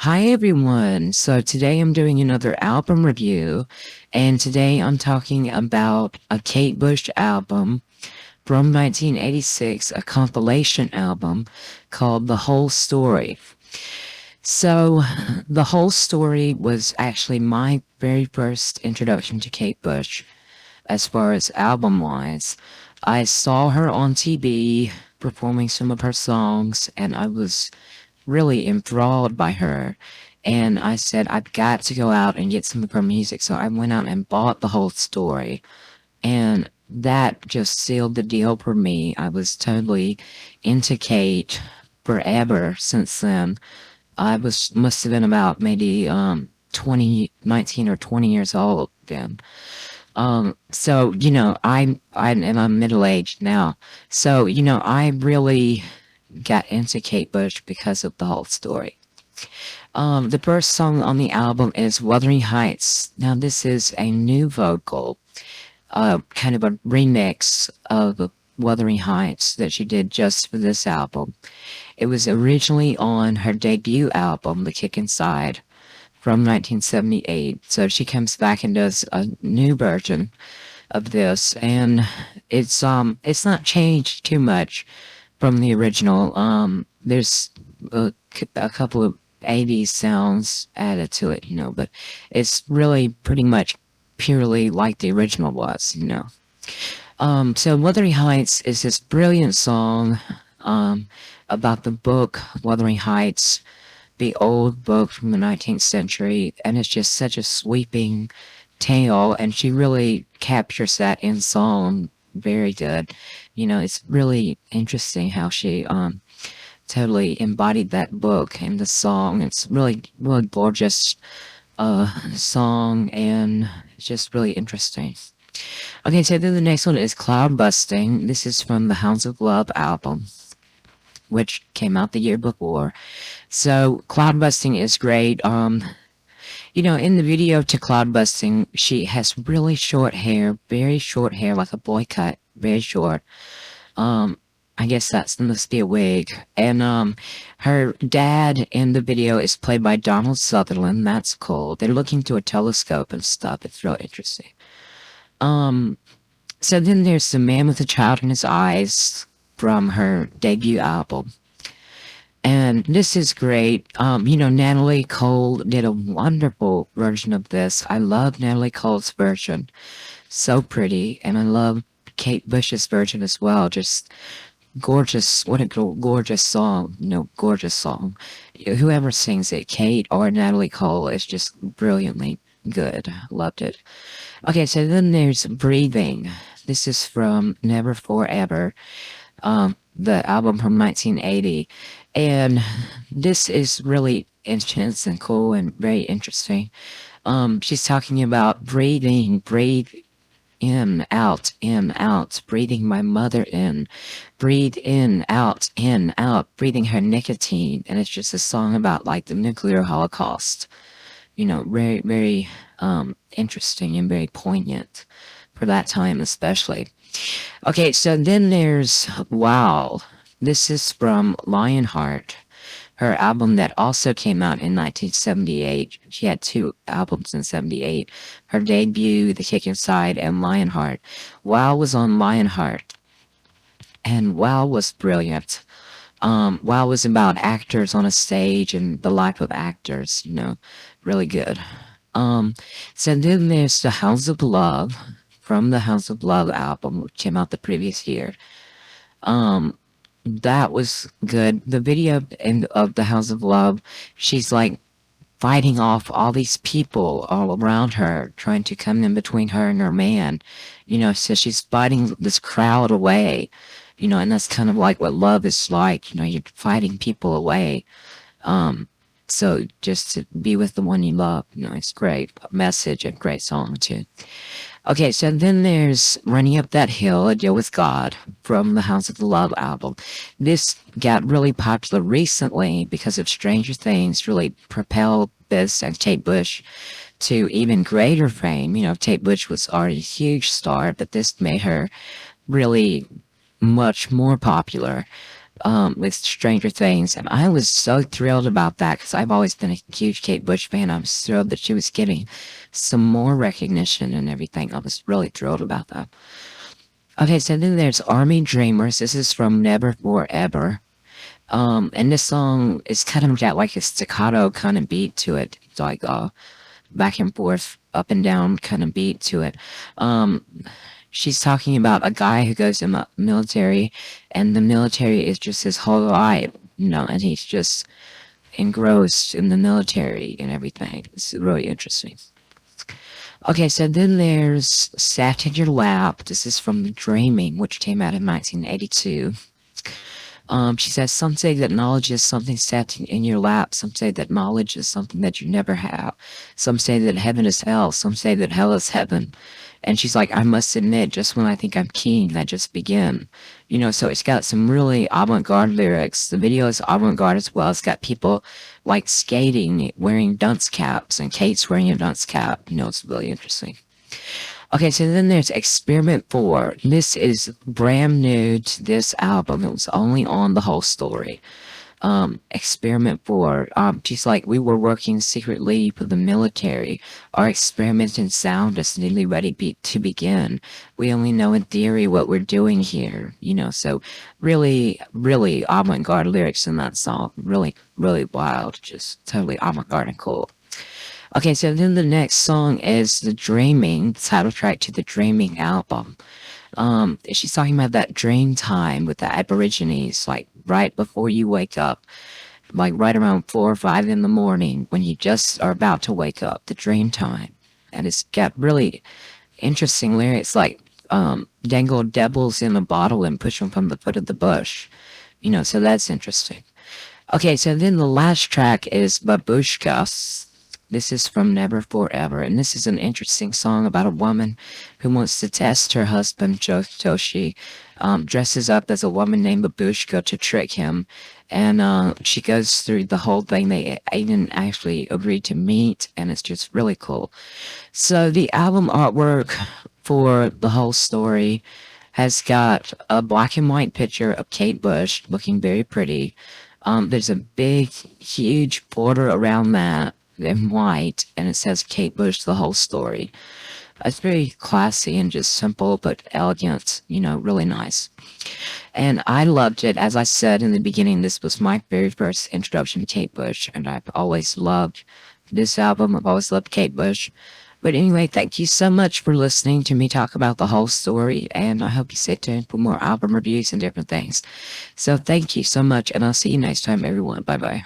Hi everyone. So today I'm doing another album review, and today I'm talking about a Kate Bush album from 1986, a compilation album called The Whole Story. So The Whole Story was actually my very first introduction to Kate Bush as far as album wise. I saw her on TV performing some of her songs, and I was really enthralled by her. And I said, I've got to go out and get some of her music. So I went out and bought The Whole Story. And that just sealed the deal for me. I was totally into Kate forever since then. Must have been about maybe 19 or 20 years old then. So, I'm middle aged now. So, I really got into Kate Bush because of The Whole Story. The first song on the album is Wuthering Heights. Now, this is a new vocal, kind of a remix of Wuthering Heights that she did just for this album. It was originally on her debut album, The Kick Inside, from 1978. So she comes back and does a new version of this, and it's not changed too much from the original. There's a couple of 80s sounds added to it, but it's really pretty much purely like the original was. So Wuthering Heights is this brilliant song about the book Wuthering Heights, the old book from the 19th century, and it's just such a sweeping tale, and she really captures that in song very good. It's really interesting how she totally embodied that book in the song. It's really, really gorgeous song, and it's just really interesting. Okay, so then the next one is Cloud Busting. This is from the Hounds of Love album, which came out the year before. So Cloud Busting is great. In the video to Cloud Busting, she has really short hair, very short hair, like a boy cut, very short. I guess that must be a wig. And her dad in the video is played by Donald Sutherland. That's cool. They're looking through a telescope and stuff. It's real interesting. So then there's The Man with the Child in His Eyes from her debut album. And this is great. Natalie Cole did a wonderful version of this. I love Natalie Cole's version. So pretty. And I love Kate Bush's version as well. Just gorgeous. What a gorgeous song. Gorgeous song. Whoever sings it, Kate or Natalie Cole, is just brilliantly good. Loved it. Okay, so then there's Breathing. This is from Never Forever, the album from 1980. And this is really intense and cool and very interesting. She's talking about breathing, breathe in, out, breathing my mother in, breathe in, out, breathing her nicotine. And it's just a song about like the nuclear holocaust. Very, very interesting and very poignant for that time, especially. Okay, so then there's Wow. This is from Lionheart, her album that also came out in 1978. She had two albums in 78. Her debut, The Kick Inside, and Lionheart. Wow was on Lionheart, and Wow was brilliant. Wow was about actors on a stage and the life of actors, really good. So then there's The Hounds of Love from the Hounds of Love album, which came out the previous year. That was good. The video of the Hounds of Love, she's like fighting off all these people all around her, trying to come in between her and her man. So she's fighting this crowd away, and that's kind of like what love is like. You're fighting people away. So just to be with the one you love, it's great. A message and great song too. Okay, so then there's Running Up That Hill, A Deal with God from the Hounds of the Love album. This got really popular recently because of Stranger Things really propelled this and Kate Bush to even greater fame. Kate Bush was already a huge star, but this made her really much more popular. with Stranger Things, and I was so thrilled about that because I've always been a huge Kate Bush fan. I was thrilled that she was getting some more recognition and everything. I was really thrilled about that. Okay, so then there's Army Dreamers. This is from Never Forever. And this song is kind of got like a staccato kind of beat to it. It's like back and forth, up and down kind of beat to it. Um, she's talking about a guy who goes in the military, and the military is just his whole life, and he's just engrossed in the military and everything. It's really interesting. Okay, so then there's Sat in Your Lap. This is from Dreaming, which came out in 1982. She says, some say that knowledge is something sat in your lap. Some say that knowledge is something that you never have. Some say that heaven is hell. Some say that hell is heaven. And she's like, I must admit, just when I think I'm keen, I just begin. So it's got some really avant-garde lyrics. The video is avant-garde as well. It's got people like skating, wearing dunce caps, and Kate's wearing a dunce cap. It's really interesting. Okay, so then there's Experiment 4. This is brand new to this album. It was only on The Whole Story. Experiment 4. She's like, we were working secretly for the military. Our experiment in sound is nearly ready to begin. We only know in theory what we're doing here. So really, really avant-garde lyrics in that song. Really, really wild. Just totally avant-garde and cool. Okay, so then the next song is The Dreaming, the title track to the Dreaming album. She's talking about that dream time with the Aborigines, like right before you wake up, like right around 4 or 5 in the morning when you just are about to wake up, the dream time. And it's got really interesting lyrics like, dangle devils in a bottle and push them from the foot of the bush. So that's interesting. Okay, so then the last track is Babushka. This is from Never Forever, and this is an interesting song about a woman who wants to test her husband, Toshi, dresses up as a woman named Babushka to trick him, and she goes through the whole thing. They didn't actually agree to meet, and it's just really cool. So the album artwork for The Whole Story has got a black and white picture of Kate Bush looking very pretty. There's a big, huge border around that in white, and it says Kate Bush, The Whole Story. It's very classy and just simple but elegant, really nice. And I loved it. As I said in the beginning, this was my very first introduction to Kate Bush, and I've always loved this album. I've always loved Kate Bush. But anyway, thank you so much for listening to me talk about The Whole Story, and I hope you stay tuned for more album reviews and different things. So thank you so much, and I'll see you next time, everyone. Bye-bye.